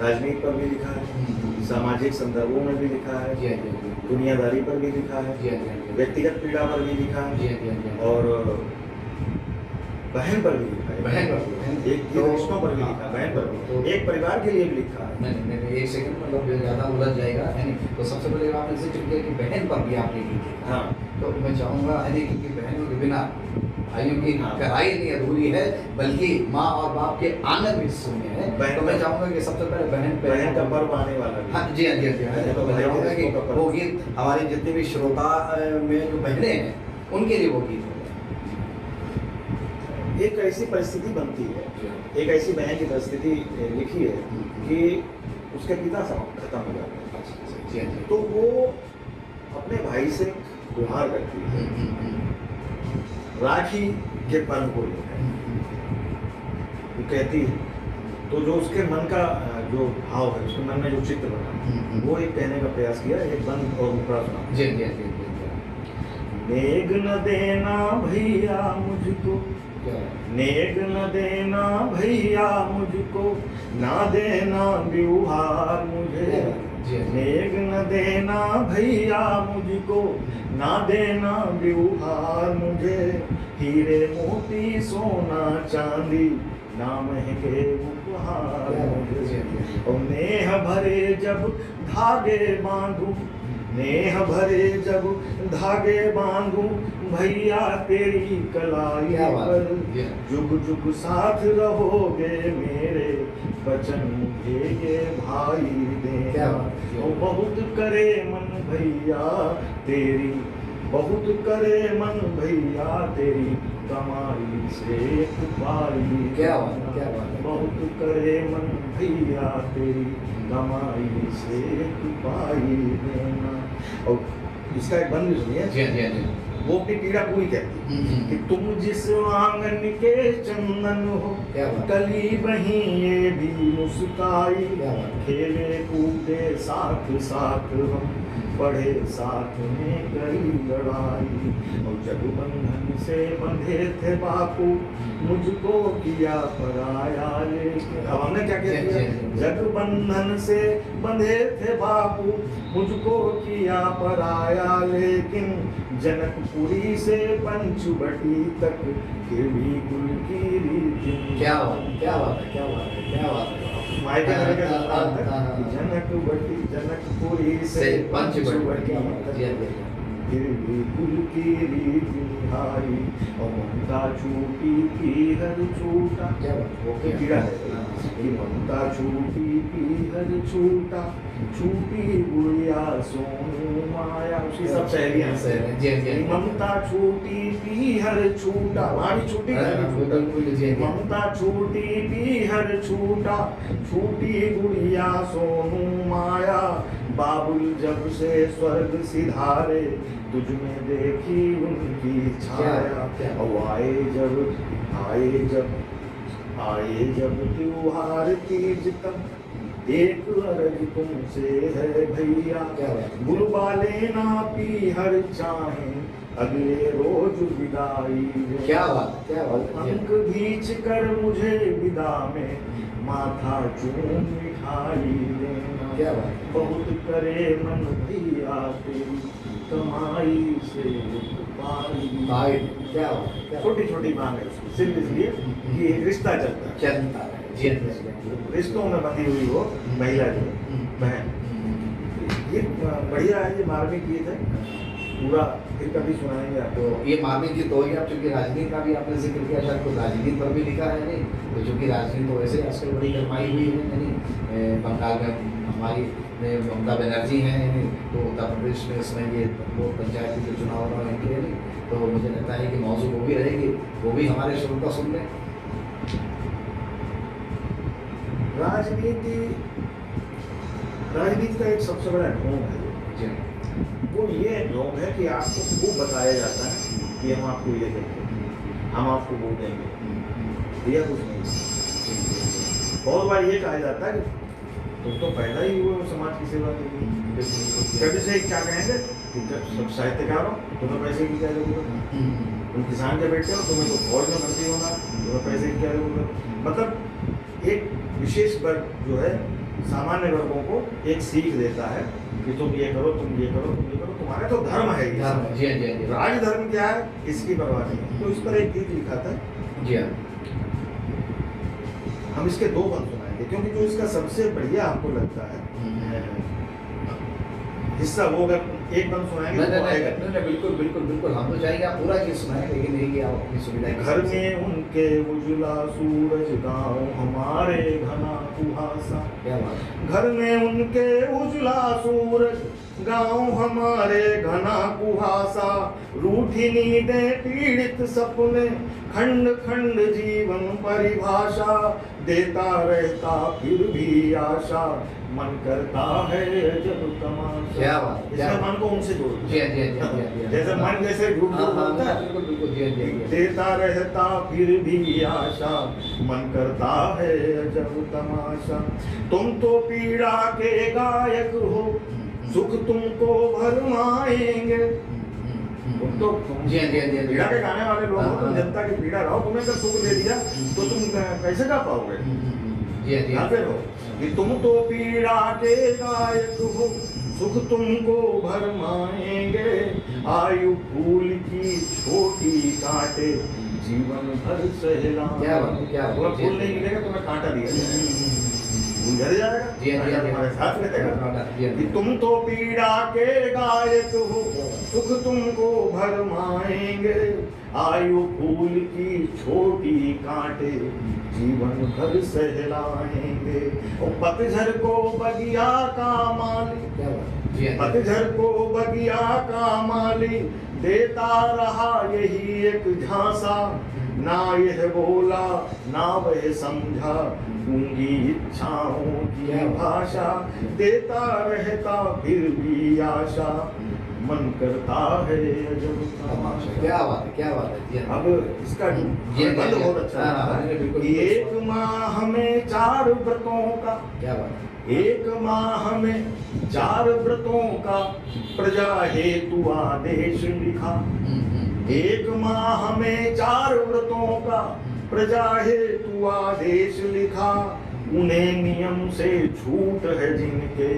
राजनीति पर भी लिखा है, सामाजिक संदर्भों में भी लिखा है, दुनियादारी पर भी लिखा है, व्यक्तिगत पीड़ा पर भी लिखा है, और बहन पर भी लिखा है, एक रिश्तों पर भी लिखा है, बहन पर भी, एक परिवार के लिए भी लिखा है। नहीं, एक सेकंड, मतलब ज़्यादा उलझ जाएगा, है नहीं। तो सबसे पहले आपने जिक्र किया कि बहन पर भी आपने गीत लिखा। हाँ, तो मैं चाहूँगा, है नहीं, क्योंकि बहनों के बिना भाइयों की कढ़ाई नहीं अधूरी है, बल्कि माँ और बाप के आंगन भी शून्य है। तो मैं चाहूँगा कि सबसे पहले बहन का पर्व आने वाला है। हाँ जी, हाँ जी, हाँ जी। तो मैं चाहूँगा कि वो गीत हमारे जितने भी श्रोता में जो बहनें हैं उनके लिए वो गीत हो। एक ऐसी परिस्थिति बनती है, एक ऐसी बहन की परिस्थिति लिखी है कि उसके पिता खत्म हो जाते हैं, तो वो अपने भाई से गुहार करती है राखी के पर्व को लेकर। वो कहती है, तो जो उसके मन का जो भाव है, उसके मन में जो चित्र बना, वो एक कहने का प्रयास किया, एक बंद और मुकरा सुना। जी जी जी। नेग न देना भैया मुझको, नेग न देना भैया मुझको, ना देना ब्यूहार मुझे, नेग न देना भैया मुझको, ना देना ब्यूहार मुझे, हीरे मोती सोना चांदी ना महंगे उपहार मुझे, और नेह भरे जब धागे बांधूं, नेह भरे जब धागे बांधूं, भैया तेरी कलाई पर जुग जुग साथ रहोगे मेरे, वचन मुझे ये भाई देना। ओ बहुत करे मन भैया तेरी, बहुत करे मन भैया तेरी, कमाई से एक पाई। क्या बात, बहुत करे मन भैया तेरी, कमाई से एक पाई देना। और इसका एक बंद भी सुनिए। जी जी जी। वो अपनी पीड़ा पूरी कहती है कि तुम जिस आंगन के चंदन हो, कली बही ये भी मुस्काई, खेले कूदे साथ साथ हम, पढ़े साथ में करी लड़ाई, और जग बंधन से बंधे थे बापू, मुझको किया पराया लेके। अब हमने क्या किया? जग बंधन से बंधे थे बापू, मुझको किया पराया लेकिन, जनकपुरी से पंचवटी तक के भी कुल की रीति। क्या बात है, क्या बात है, क्या बात है, क्या बात है। मायके जनकपुरी से पंचवटी। फिर भी कुल की रीत निहारी, और ममता छूटी थी हर छूटा। क्या बात, वो ये पीड़ा है कि ममता छूटी थी हर छूटा, छूटी गुड़िया सोनू माया। उसकी सब सहेलियां हैं। जी जी जी। ममता छूटी थी हर छूटा, वहाँ भी छूटी ममता छूटी थी हर छूटा, छूटी गुड़िया सोनू माया। बाबुल जब से स्वर्ग सिधारे, तुझ में देखी उनकी छाया। और आए जब त्योहार तीज तक, एक अर्ज तुमसे है भैया, बुलवा लेना पी हर चाहे, अगले रोज विदाई। क्या बात, क्या बात। अंक भींच कर मुझे विदा में, माथा चूम मिठाई देना। क्या बात। बहुत करे मन भैया तेरी, कमाई से पाई। क्या बात। छोटी छोटी मांग है उसकी, सिर्फ इसलिए कि एक रिश्ता चलता है। चलता है जी जी। रिश्तों में बंधी हुई वो महिला जो बहन, ये बढ़िया है। ये मार्मिक गीत है पूरा, फिर कभी सुनाएंगे आपको। तो ये मार्मिक गीत हो गया। अब चूंकि राजनीति का भी आपने जिक्र किया, शायद कुछ राजनीति पर भी लिखा है नहीं, तो चूंकि राजनीति तो वैसे आजकल बड़ी गरमाई हुई है यानी बंगाल में हमारी ममता बनर्जी हैं, तो उत्तर प्रदेश में इसमें ये वो पंचायत के जो चुनाव हो रहे हैं नहीं, तो मुझे लगता है कि मौजूद वो भी रहेगी, वो भी हमारे श्रोता सुन लें। राजनीति का एक सबसे बड़ा ढोंग है जी। वो ये ढोंग है कि आपको खूब बताया जाता है कि हम आपको ये देंगे, हम आपको वो देंगे, दिया कुछ नहीं। बहुत बार ये कहा जाता है कि तुम तो पैदा ही हुए समाज की सेवा के लिए। कभी से क्या कहेंगे, सब साहित्यकार हो, तुम्हें पैसे की क्या जरूरत, तुम किसान के बेटे हो, तुम्हें तो फौज में भर्ती होना, तुम्हें पैसे की क्या जरूरत। मतलब एक विशेष वर्ग जो है सामान्य वर्गों को एक सीख देता है कि तुम ये करो, तुम ये करो, तुम ये करो, तुम्हारा तो धर्म है ये। राज धर्म क्या है इसकी परवाह नहीं है। तो इस पर एक गीत लिखा था जी हाँ। हम इसके दो बंद सुनाएंगे, क्योंकि जो इसका सबसे बढ़िया आपको लगता है हिस्सा वो अगर एक बंद सुनाएंगे तो आएगा। नहीं, बिल्कुल बिल्कुल बिल्कुल, हम तो चाहेंगे आप पूरा चीज सुनाएं, लेकिन यही कि आप अपनी सुविधा के घर में उनके उजला सूरज, गाँव हमारे घना कुहासा। क्या बात। घर में उनके उजला सूरज, गाँव हमारे घना कुहासा। रूठी नींदें, पीड़ित सपने, खंड खंड जीवन परिभाषा। देता रहता फिर भी आशा, मन करता है जब तमाशा। क्या बात। इसमें मन को उनसे जोड़ दिया। जी जी जी। जैसे मन जैसे झूठ बोलता है, बिल्कुल बिल्कुल जी जी। देता रहता फिर भी आशा, मन करता है जब तमाशा। तुम तो पीड़ा के गायक हो, सुख तुमको भरमाएंगे। तुम तो पीड़ा के गाने वाले लोग हो, तुम जनता की पीड़ा रहो, तुम्हें अगर सुख दे दिया तो तुम कैसे गा पाओगे। यहाँ पे रहो कि तुम तो पीड़ा के गायक हो, सुख तुमको भरमाएंगे। आयु फूल की छोटी कांटे, जीवन भर सहलाएंगे। फूल नहीं मिलेगा तुम्हें कांटा दिया जाएगा, झड़ जाएगा। हमारे साथ रहेगा कि तुम तो पीड़ा के गायक हो, सुख तुमको भरमाएंगे। आयु फूल की छोटी कांटे, जीवन भर सहलाएंगे। और पतझड़ को बगिया का माली, पतझड़ को बगिया का माली, देता रहा यही एक झांसा। ना यह बोला ना वह समझा, गूंगी इच्छाओं की भाषा। देता रहता फिर भी आशा, मन करता है जब तमाशा। क्या बात है, क्या बात है। अब इसका बंद बहुत अच्छा है। एक माह में 4 व्रतों का, क्या बात। एक माह में 4 व्रतों का, प्रजा हेतु आदेश लिखा। एक माह में 4 व्रतों का, प्रजा हेतु आदेश लिखा। उन्हें नियम से छूट है जिनके,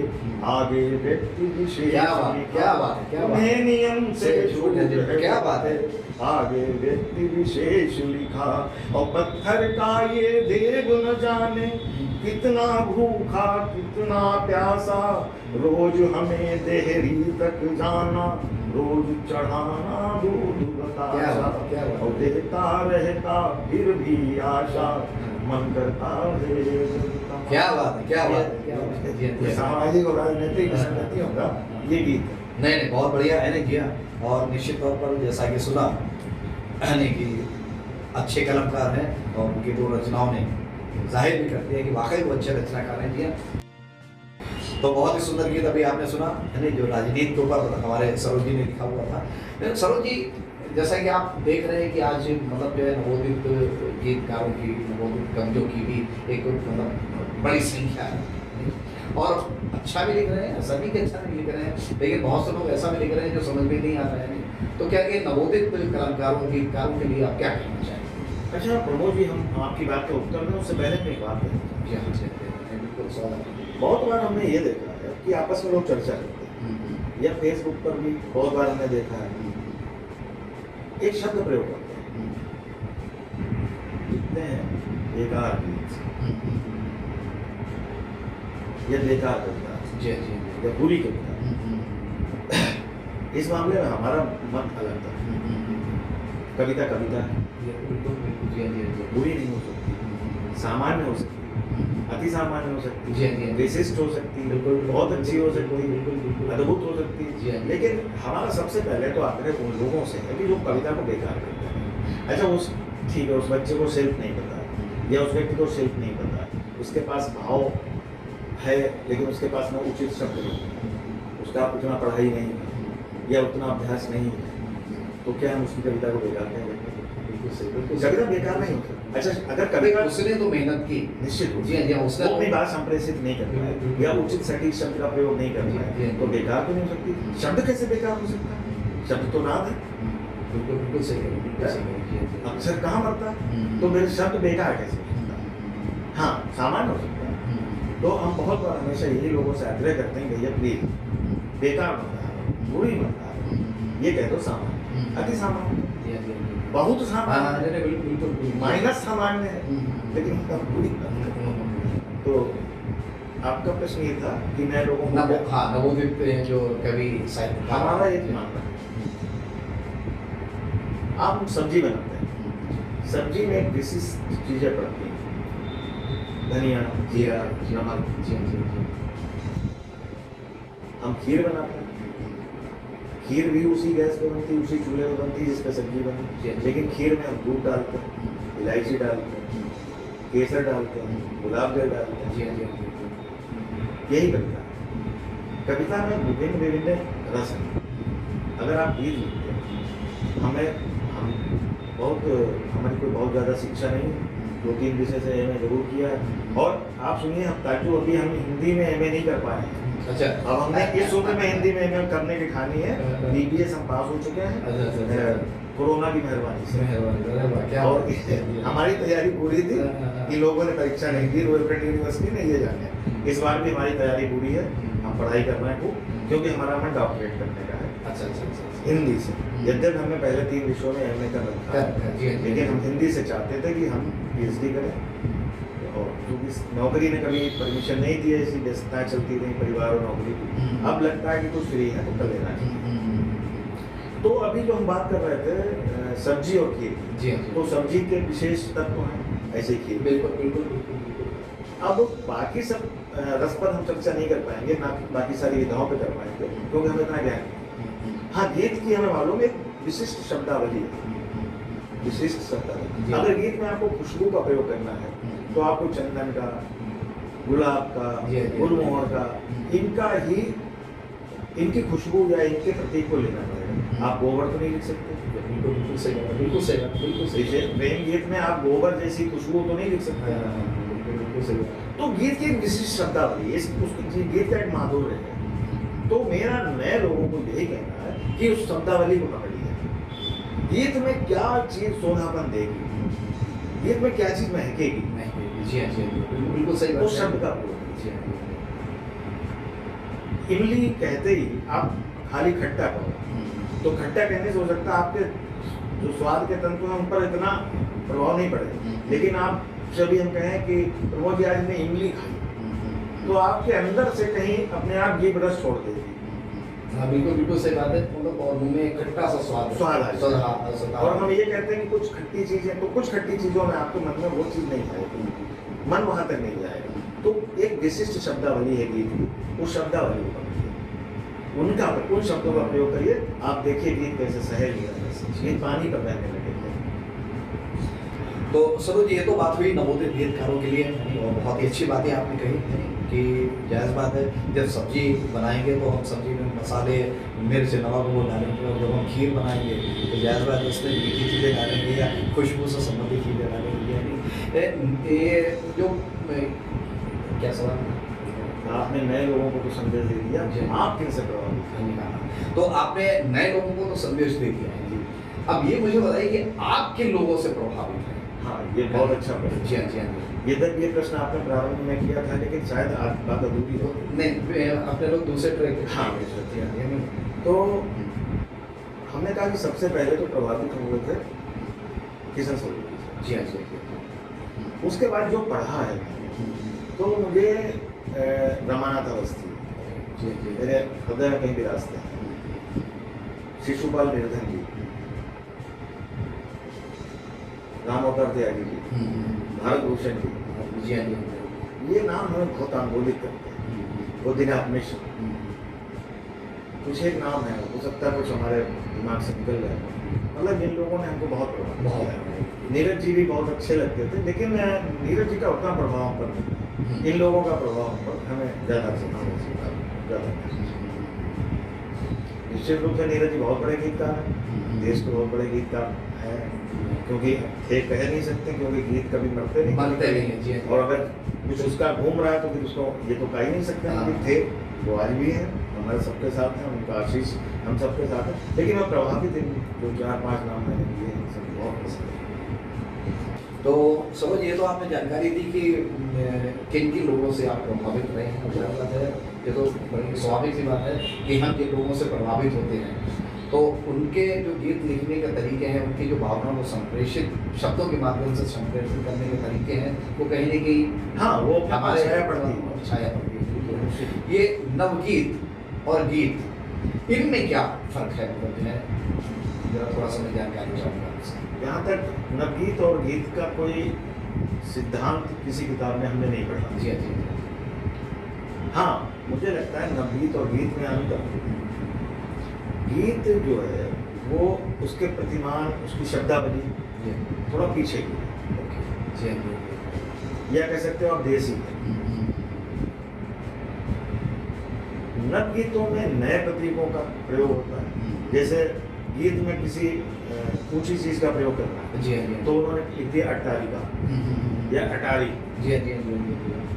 आगे व्यक्ति विशेष। क्या बात, क्या बात, क्या बात। उन्हें नियम से छूट है, क्या बात है। आगे व्यक्ति विशेष लिखा। और पत्थर का ये देव न जाने, कितना भूखा कितना प्यासा। रोज हमें देहरी तक जाना, रोज चढ़ाना दूध बतासा, क्या बात। और देता रहता फिर भी आशा, मन करता है क्या बात है, क्या बात है, क्या बात है। जी, जी। सामाजिक और राजनीतिक संगतियों का ये गीत है। नहीं नहीं, बहुत बढ़िया है ना किया। और निश्चित तौर पर जैसा कि सुना यानी कि अच्छे कलाकार हैं और उनकी दो रचनाओं ने जाहिर भी करती है कि वाकई वो अच्छे रचनाकार हैं जी। तो बहुत ही सुंदर गीत अभी आपने सुना है ना, जो राजनीति के ऊपर हमारे सरोज जी ने लिखा हुआ था। सरोज जी, जैसा कि आप देख रहे हैं कि आज मतलब जो है नवोदित गीतकारों की, नवोदित कवियों की भी एक मतलब बड़ी संख्या है और अच्छा भी लिख रहे हैं, सभी के अच्छा नहीं लिख रहे हैं, लेकिन बहुत से लोग ऐसा भी लिख रहे हैं जो समझ में नहीं आ रहा है। तो क्या ये नवोदित कलाकारों गीतकारों के लिए आप क्या कहना चाहेंगे? अच्छा प्रमोद जी, हम आपकी बात के उत्तर में उससे पहले मैं एक बात कहना जी हाँ, बिल्कुल सवाल है। बहुत बार हमने ये देखा है कि आपस में लोग चर्चा करते हैं, या फेसबुक पर भी बहुत बार हमने देखा है, एक शब्द प्रयोग करते हैं, लिखते हैं बेकार गीत या बेकार कविता, जी जी या बुरी कविता। इस मामले में हमारा मत अलग था। कविता कविता है, बुरी नहीं हो सकती, सामान्य हो सकती, अति सामान्य हो सकती, जी, जी। विशिष्ट हो सकती, बिल्कुल, बहुत अच्छी हो सकती, बिल्कुल। अद्भुत हो सकती जी, है। जी। लेकिन हमारा सबसे पहले तो आग्रह उन लोगों से है कि जो कविता को बेकार करते हैं। अच्छा, उस ठीक है, उस बच्चे को शिल्प नहीं पता है, या उस व्यक्ति को शिल्प नहीं पता है, उसके पास भाव है लेकिन उसके पास में उचित शब्द नहीं है, उसका उतना पढ़ाई नहीं है या उतना अभ्यास नहीं है, तो क्या हम उसकी कविता को बेकार कहेंगे? कविता बेकार नहीं होती। अच्छा, अगर कविता उसने तो मेहनत की, निश्चित जी हाँ, जी हाँ, उसने वो अपनी बात संप्रेषित नहीं कर पाए या उचित सटीक शब्द का प्रयोग नहीं कर जी, पाए, जी। तो बेकार तो नहीं हो सकती। शब्द कैसे बेकार हो सकता है? शब्द तो नाद है, बिल्कुल बिल्कुल सही है, बिल्कुल सही है, जी, जी। अक्षर कहाँ मरता है? तो मेरे शब्द बेकार कैसे हो सकता है? हाँ, सामान्य हो सकता है। तो हम बहुत बार हमेशा यही लोगों से आग्रह करते हैं, भैया प्लीज बेकार मत है, बुरी मत है, ये कह दो सामान्य, अति सामान्य, बहुत सामान्य, बिल्कुल माइनस सामान्य है, लेकिन बुरी मत है। तो आपका प्रश्न ये था कि मैं लोगों को नवोदित जो कवि साहित्यकार, हमारा एक मानना है, आप सब्जी बनाते हैं, सब्जी में विशिष्ट चीजें पड़ती हैं, धनिया, जीरा, नमक। जी हाँ, जी हाँ। हम खीर बनाते हैं, खीर भी उसी गैस पे बनती, उसी चूल्हे पे बनती जिस पे सब्जी बनती, लेकिन खीर में हम दूध डालते हैं, इलायची डालते हैं, केसर डालते हैं, गुलाब जल डालते हैं। जी हाँ, जी हाँ। यही कविता है। कविता में विभिन्न विभिन्न रस हैं। अगर आप गीत लिखते हैं, हम हमारी कोई बहुत ज़्यादा शिक्षा नहीं है, 2-3 विषय से एमए जरूर किया है। और आप सुनिए, हम ताकि अभी हम हिंदी में एमए नहीं कर पाए हैं। अच्छा, अब हमने इस उम्र में हिंदी में एमए करने की ठानी है, बीबीएस हम पास हो चुके हैं कोरोना की मेहरबानी से। और हमारी तैयारी पूरी थी कि लोगों ने परीक्षा नहीं दी, रॉयल यूनिवर्सिटी ने, ये जाने इस बार भी हमारी तैयारी पूरी है, हम पढ़ाई कर रहे हैं खूब, क्योंकि हमारा मन डॉक्टरेट करने का है। अच्छा। हिंदी से, यद्यपि हमने पहले 3 विषयों में एमए कर रखा है, लेकिन हम हिंदी से चाहते थे कि हम पीएचडी करें। और क्योंकि नौकरी ने कभी परमिशन नहीं दी है, ऐसी व्यस्तताएं चलती रही परिवार और नौकरी की, अब लगता है कि कुछ फ्री है तो कर लेना चाहिए। तो अभी जो हम बात कर रहे थे सब्जी और खीर, जी हाँ, तो सब्जी के विशेष तत्व हैं, ऐसे खीर। बिल्कुल। अब बाकी सब रस पर हम चर्चा नहीं कर पाएंगे, ना बाकी सारी विधाओं पे कर पाएंगे, क्योंकि हमें इतना ज्ञान नहीं। हाँ, गीत की हमें मालूम है, विशिष्ट शब्दावली है, विशिष्ट शब्दावली। अगर गीत में आपको खुशबू का प्रयोग करना है, तो आपको चंदन का, गुलाब का, गुलमोहर का, इनकी खुशबू या इनके प्रतीक को लेना पड़ेगा। आप गोबर तो नहीं लिख सकते, बिल्कुल सही। जैसे प्रेम गीत में आप गोबर जैसी खुशबू तो नहीं लिख सकते। तो गीत की एक विशिष्ट शब्दावली है, उसकी गीत का एक माधुर्य है। तो मेरा नए लोगों को यही कहना है कि उस शब्दावली को पकड़िए। गीत में क्या चीज सोनापन देगी, गीत में क्या चीज महकेगी, जी हाँ, बिल्कुल सही बात। उस शब्द का प्रयोग। इमली कहते ही आप खाली खट्टा करो, तो खट्टा कहने से हो सकता है आपके जो स्वाद के तंतु हैं उन पर इतना प्रभाव नहीं पड़े, लेकिन आप जब भी हम कहें कि प्रमोद जी आज ने इमली खाई, तो आपके अंदर से कहीं अपने आप जीभ रस छोड़ देगी, हाँ बिल्कुल बिल्कुल सही बात है, मतलब और मुंह में एक खट्टा सा स्वाद स्वाद आ जाता है। स्वाद और हम ये कहते हैं कि कुछ खट्टी चीजें, तो कुछ खट्टी चीजों में आपके मन में वो चीज नहीं आएगी, मन वहां तक नहीं जाएगा। तो एक विशिष्ट शब्दावली है गीत की, उस शब्दावली को पकड़िए, उन शब्दों का प्रयोग करिए, आप देखिए गीत कैसे सहज गीत पानी पर बहने लगेगा। तो सरोज जी, ये तो बात हुई नवोदित गीतकारों के लिए, और बहुत ही अच्छी बातें आपने कही कि जायज़ बात है, जब सब्जी बनाएंगे तो हम सब्जी में मसाले, मिर्च, नमक वो डालेंगे, और जब हम खीर बनाएंगे तो जायज़ बात है उसमें मीठी चीज़ें डालेंगे या खुशबू से संबंधित चीज़ें डालेंगे। यानी ये जो क्या सवाल, आपने नए लोगों को तो संदेश दे दिया, आप किन से प्रभावित हैं? तो आपने नए लोगों को तो संदेश दे दिया है जी। अब ये मुझे बताइए कि आप किन लोगों से प्रभावित हैं? हाँ, ये बहुत अच्छा प्रश्न। जी हाँ, जी हाँ। ये प्रश्न आपने प्रारंभ में किया था, लेकिन शायद आज बात अधूरी हो। नहीं, अपने लोग दूसरे ट्रैक पे। हाँ, तो हमने कहा कि सबसे पहले तो प्रभावित हुए थे किशन स्वरूप जी। जी हाँ, जी। उसके बाद जो पढ़ा है, तो मुझे रमानाथ अवस्थी मेरे हृदय में कहीं विरासते हैं, शिशुपाल निर्धन जी, राम अवतार त्यागी जी, भारत भूषण जी, ये नाम हमें बहुत आंदोलित करते हैं। गोदीनाथ मिश्र, कुछ एक नाम है, हो सकता है कुछ हमारे दिमाग से निकल रहे हैं, मतलब जिन लोगों ने हमको बहुत प्रभावित किया। नीरज जी भी बहुत अच्छे लगते थे, लेकिन नीरज जी का उतना प्रभाव हम पर नहीं, इन लोगों का प्रभाव हम पर हमें ज़्यादा निश्चित रूप से नीरज जी बहुत बड़े गीतकार हैं, देश के बहुत बड़े गीतकार हैं, क्योंकि थे कह नहीं सकते, क्योंकि गीत कभी मरते नहीं, और अगर कुछ उसका घूम रहा है तो फिर उसको ये तो कह ही नहीं सकते। हम थे, वो आज भी हैं, हमारे सबके साथ हैं, उनका आशीष हम सबके साथ है। लेकिन मैं प्रभावित जो 4-5 नाम मैंने लिए हैं, सब बहुत पसंद है। तो सरोज, ये तो आपने जानकारी दी कि किन किन लोगों से आप प्रभावित रहे हैं। मुझे लगता है ये तो बड़ी स्वाभाविक सी बात है कि हम जिन लोगों से प्रभावित होते हैं, तो उनके जो गीत लिखने के तरीके हैं, उनकी जो भावनाओं को संप्रेषित शब्दों के माध्यम से संप्रेषित करने के तरीके हैं, वो कहीं न कहीं हाँ, वो हमारे छाया पड़ती है। ये नवगीत और गीत, इनमें क्या फर्क है? मतलब जरा थोड़ा सा मैं जानकारी चाहूँगा। यहाँ तक नवगीत और गीत का कोई सिद्धांत किसी किताब में हमने नहीं पढ़ा। जी जी। हाँ, मुझे लगता है नवगीत और गीत में अंतर, गीत जो है वो उसके प्रतिमान, उसकी शब्दावली थोड़ा पीछे की है, या कह सकते हो आप देसी है। नवगीतों में नए प्रतीकों का प्रयोग होता है, जैसे गीत में किसी ऊंची चीज का प्रयोग करना है, तो उन्होंने लिख दिया अट्टारिका या अटारी।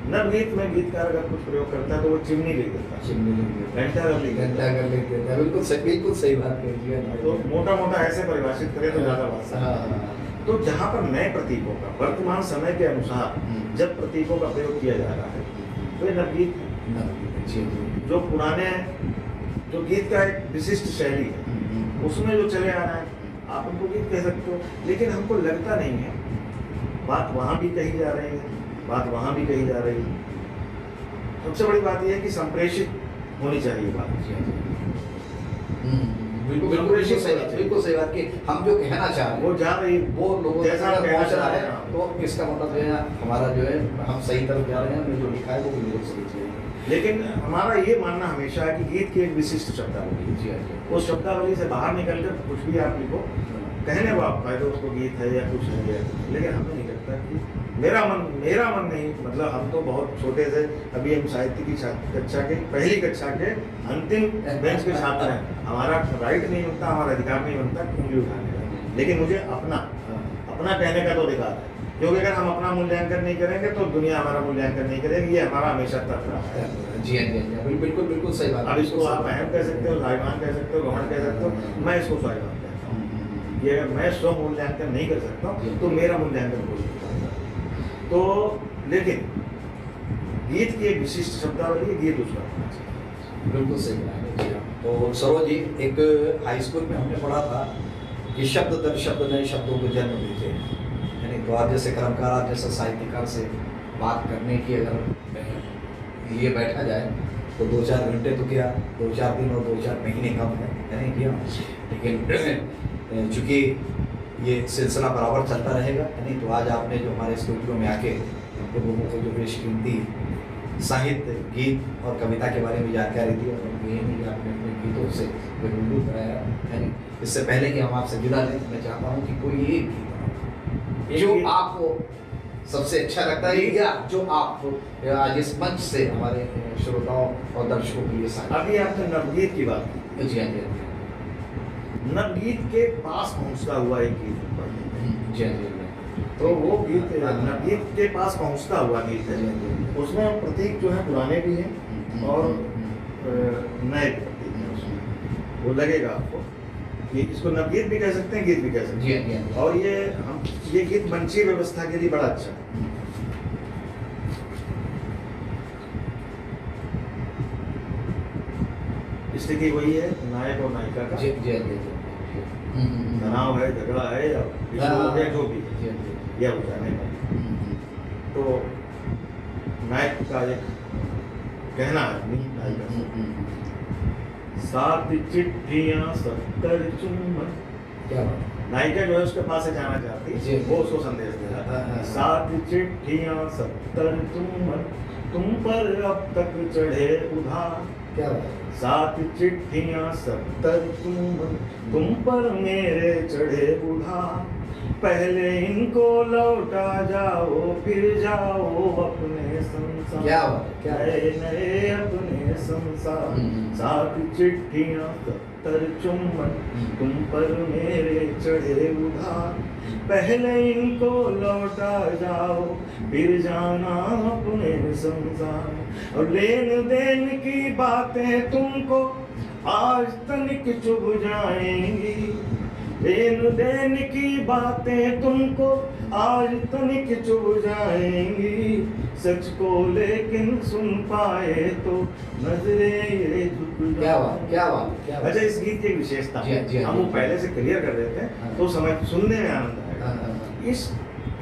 नवगीत में गीतकार अगर कुछ प्रयोग करता है तो वो चिमनी लिख देता है, घंटा कर लिख देता है। बिल्कुल सही बात कही। तो मोटा मोटा ऐसे परिभाषित करें तो ज्यादा बात। तो जहाँ पर नए प्रतीकों का वर्तमान समय के अनुसार जब प्रतीकों का प्रयोग किया जा रहा है, तो ये नवगीत है। जो पुराने जो गीत का एक विशिष्ट शैली है, उसमें जो चले आ रहा है, आप उनको गीत कह सकते हो, लेकिन हमको लगता नहीं है। बात वहाँ भी कही जा रही है, बात वहाँ भी कही जा रही है। सबसे बड़ी बात यह है कि संप्रेषित होनी चाहिए बात। बिल्कुल सही बात कि हम जो कहना चाह रहे हैं वो जा रही, वो लोगों तक पहुंच रहा है, तो इसका मतलब जो है हमारा जो है हम सही तरफ जा रहे हैं, हमने जो लिखा है वो बिल्कुल सही चीज़ है। लेकिन हमारा ये मानना हमेशा है कि गीत की एक विशिष्ट शब्दावली है, उस शब्दावली से बाहर निकलकर कुछ भी आप लिखो, कहने वो आप कह दो उसको गीत है या कुछ है, लेकिन हमें नहीं लगता कि मेरा मन नहीं, मतलब हम तो बहुत छोटे थे, अभी हम साहित्य की कक्षा के पहली कक्षा के अंतिम बेंच के छात्र हैं, हमारा राइट नहीं बनता, हमारा अधिकार नहीं बनता उंगली उठाने का, लेकिन मुझे अपना कहने का तो अधिकार है, क्योंकि अगर हम अपना मूल्यांकन नहीं करेंगे तो दुनिया हमारा मूल्यांकन नहीं करेगी, ये हमारा हमेशा तर्क रहा है। जी हाँ, बिल्कुल सही बात। अब इसको आप अहम कह सकते हो, स्वाभिमान कह सकते हो, घमंड कह सकते हो, मैं इसको स्वाभिमान कहता हूँ। ये अगर मैं स्व मूल्यांकन नहीं कर सकता तो मेरा मूल्यांकन कोई नहीं करेगा। तो लेकिन गीत की एक विशिष्ट शब्दावली है, गीत उसका होना चाहिए। बिल्कुल सही बात है। तो सरोज जी, एक हाई स्कूल में हमने पढ़ा था कि शब्द दर शब्द नए शब्दों को जन्म देते हैं, यानी तो आज जैसे कर्मकार, आज जैसे साहित्यकार से बात करने की अगर ये बैठा जाए तो 2-4 घंटे तो क्या, 2-4 दिन और 2-4 महीने कम है, नहीं किया। लेकिन चूँकि ये सिलसिला बराबर चलता रहेगा, नहीं तो आज आपने जो हमारे स्टूडियो में आके हम लोगों को जो बेशकीमती साहित्य, गीत और कविता के बारे में जानकारी दी और ये नहीं कि आपने अपने गीतों से रूबरू कराया, है नहीं। इससे पहले कि हम आपसे विदा लें, मैं चाहता हूँ कि कोई एक गीत जो आपको सबसे अच्छा लगता है या जो आप आज इस मंच से हमारे श्रोताओं और दर्शकों के लिए साझा। अभी आपने नवगीत की बात की। जी हाँ, जी हाँ। नवगीत के पास पहुंचता हुआ एक गीत जी हाँ, जी हाँ। तो वो गीत नवगीत के पास पहुंचता हुआ गीत है। उसमें प्रतीक जो है पुराने भी हैं और नए प्रतीक हैं उसमें। वो लगेगा आपको कि इसको नवगीत भी कह सकते हैं, गीत भी कह सकते हैं। और ये गीत मंची व्यवस्था के लिए बड़ा अच्छा है। स्थिति वही है नायक और नायिका का, तनाव है, झगड़ा है या जो भी है या हो जाने का। तो नायक का एक कहना है नायिका से, 7 चिट्ठियां 70 चुम्बन। क्या नायिका जो है उसके पास से जाना चाहती है, वो उसको संदेश दे रहा है। 7 चिट्ठियां 70 चुम्बन, तुम पर अब तक चढ़े उधार। क्या 7 चिट्ठियां 70 चुम्बन, तुम पर मेरे चढ़े उधार। पहले इनको लौटा जाओ, फिर जाओ अपने संसार। क्या नए अपने संसार। 7 चिट्ठियां 70 चुम्बन, तुम पर मेरे चढ़े उधार। पहले इनको लौटा जाओ, फिर जाना अपने संसार। और लेन देन की बातें तुमको आज तनिक चुभ जाएंगी। लेन देन की बातें तुमको आज तनिक चुभ जाएंगी। सच को लेकिन सुन पाए तो नजरें ये झुक जाएंगी। क्या बात। अच्छा, इस गीत की एक विशेषता हम वो पहले से क्लियर कर देते हैं तो समझ सुनने में आनंद आएगा। इस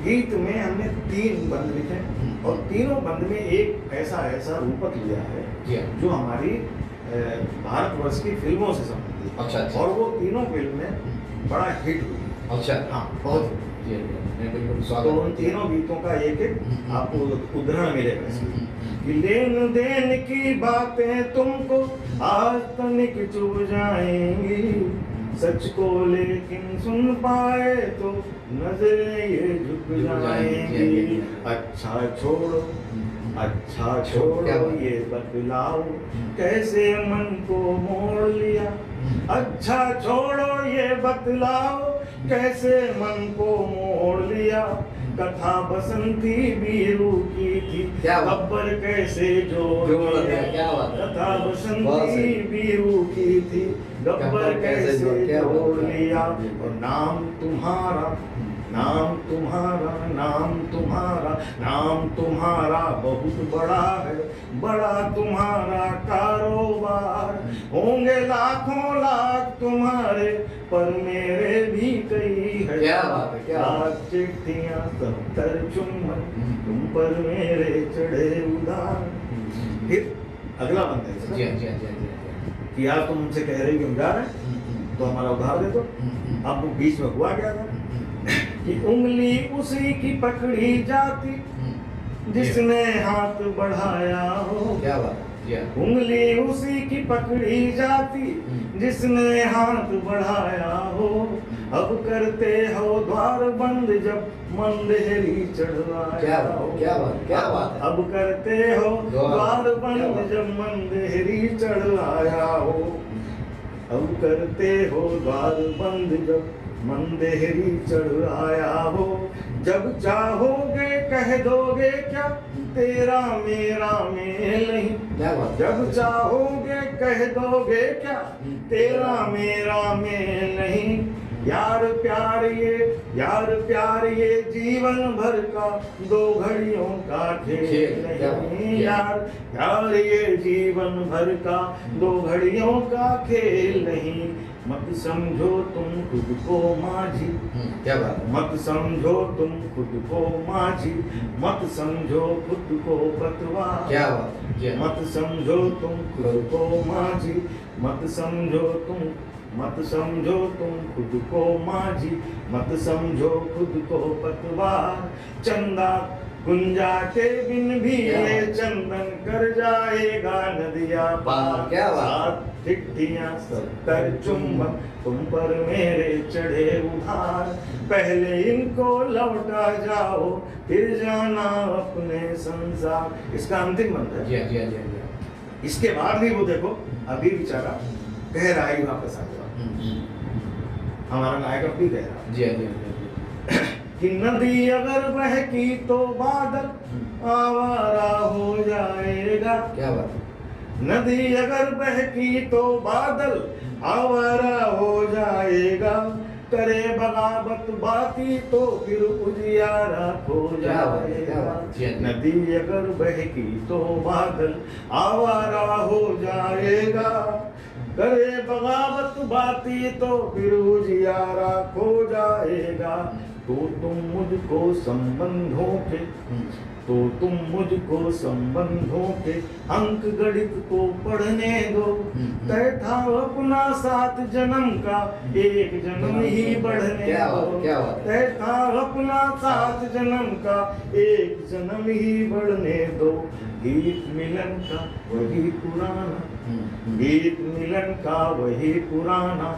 गीत में हमने 3 बंद लिखे और तीनों बंद में एक ऐसा रूपक लिया है जो हमारी भारतवर्ष की फिल्मों से संबंधित। अच्छा। और वो तीनों फिल्में बड़ा हिट हुई। अच्छा, हाँ, बहुत। तो उन तीनों गीतों का एक आपको उदाहरण मिलेगा कि लेन देन की बातें तुमको आज तनिक चुभ जाएंगी। सच को लेकिन सुन पाए तो नजरें ये झुक जाएंगी। अच्छा छोड़ो ये बतलाओ, कैसे मन को मोड़ लिया। अच्छा छोड़ो ये बतलाओ, कैसे मन को मोड़ लिया। कथा बसंती बीरू की थी, गब्बर कैसे जोड़ लिया। कथा बसंती बीरू की थी, गब्बर कैसे जोड़ लिया। और नाम तुम्हारा बहुत बड़ा है, बड़ा तुम्हारा कारोबार। होंगे लाखों लाख तुम्हारे, पर मेरे भी कई है। क्या बात है, क्या बात। चिट्ठियां 70 चुम्बन, तुम पर मेरे चढ़े उधार। फिर अगला बंद है कि यार तुम हमसे कह रहे हो कि हम जा रहे हैं तो हमारा उधार दे दो। अब बीच में हुआ क्या था कि उंगली उसी की पकड़ी जाती जिसने हाथ बढ़ाया हो। क्या बात। उंगली उसी की पकड़ी जाती जिसने हाथ बढ़ाया हो। अब करते हो द्वार बंद जब मंदेरी चढ़वाया हो। क्या बात। अब करते हो द्वार बंद जब मंदेरी चढ़वाया हो। अब करते हो द्वार बंद जब मंदेरी चढ़ आया हो। जब चाहोगे कह दोगे क्या, तेरा मेरा मेल नहीं। जब चाहोगे कह दोगे क्या, तेरा मेरा मेल नहीं। यार प्यार ये जीवन भर का 2 घड़ियों का खेल नहीं। यार प्यार ये जीवन भर का 2 घड़ियों का खेल नहीं। मत समझो तुम खुद को माझी, क्या बात है। मत समझो तुम खुद को माझी, मत समझो खुद को पतवार। क्या बात है। मत समझो तुम खुद को माझी, मत समझो तुम खुद को माझी, मत समझो खुद को पतवार। चंदा गुंजा के बिन भी ये चंदन कर जाएगा नदिया पार। क्या बात। 7 चिट्ठियां 70 चुंबन तुम पर मेरे चढ़े उधार। पहले इनको लौटा जाओ फिर जाना अपने संसार। इसका अंतिम मंत्र है। जी। इसके बाद भी वो देखो अभी बेचारा कह रहा है वापस आ जाओ। हमारा नायक अब भी कह रहा जी। कि नदी अगर बहकी तो बादल आवारा हो जाएगा। क्या बात है। नदी अगर बहकी तो बादल आवारा हो जाएगा। करे बगावत बाती तो फिर उजियारा हो जाएगा। नदी अगर बहकी तो बादल आवारा हो जाएगा। करे बगावत बाती तो फिर उजियारा हो जाएगा। तो तुम मुझको संबंधों के अंक गणित को पढ़ने दो। तय था अपना 7 जन्म का 1 जन्म ही बढ़ने दो। तय था अपना 7 जन्म का 1 जन्म ही बढ़ने दो। गीत मिलन का वही पुराना, गीत मिलन का वही पुराना।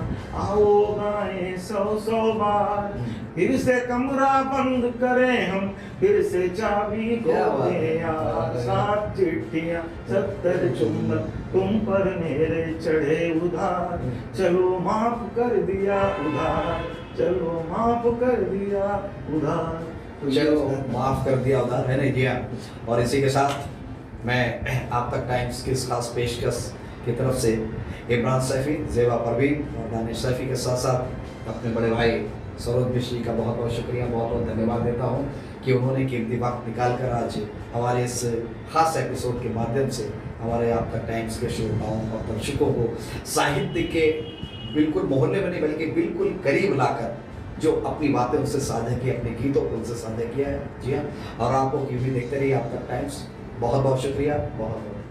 आओ गाएं 100 बार। फिर से कमरा बंद करें हम, फिर से चाबी को दें यार। 7 चिट्ठियां 70 चुंबन तुम पर मेरे चढ़े उधार। चलो माफ कर दिया उधार, चलो माफ कर दिया उधार। चलो माफ कर दिया उधार, मैंने किया। और इसी के साथ मैं आप तक टाइम्स की इस खास पेशकश की तरफ से इमरान सैफी, जेबा परवीन और दानिश सैफी के साथ साथ अपने बड़े भाई सरोज मिश्री का बहुत बहुत शुक्रिया, बहुत बहुत धन्यवाद देता हूँ कि उन्होंने कीमती वक्त निकाल कर आज हमारे इस खास एपिसोड के माध्यम से हमारे आप तक टाइम्स के श्रोताओं और दर्शकों को साहित्य के बिल्कुल मोहल्ले में नहीं बल्कि बिल्कुल करीब लाकर जो अपनी बातें उनसे साझा की, अपने गीतों को उनसे साझा किया है। जी हाँ, और आप लोग ये भी देखते रहिए आप तक टाइम्स। बहुत बहुत शुक्रिया, बहुत बहुत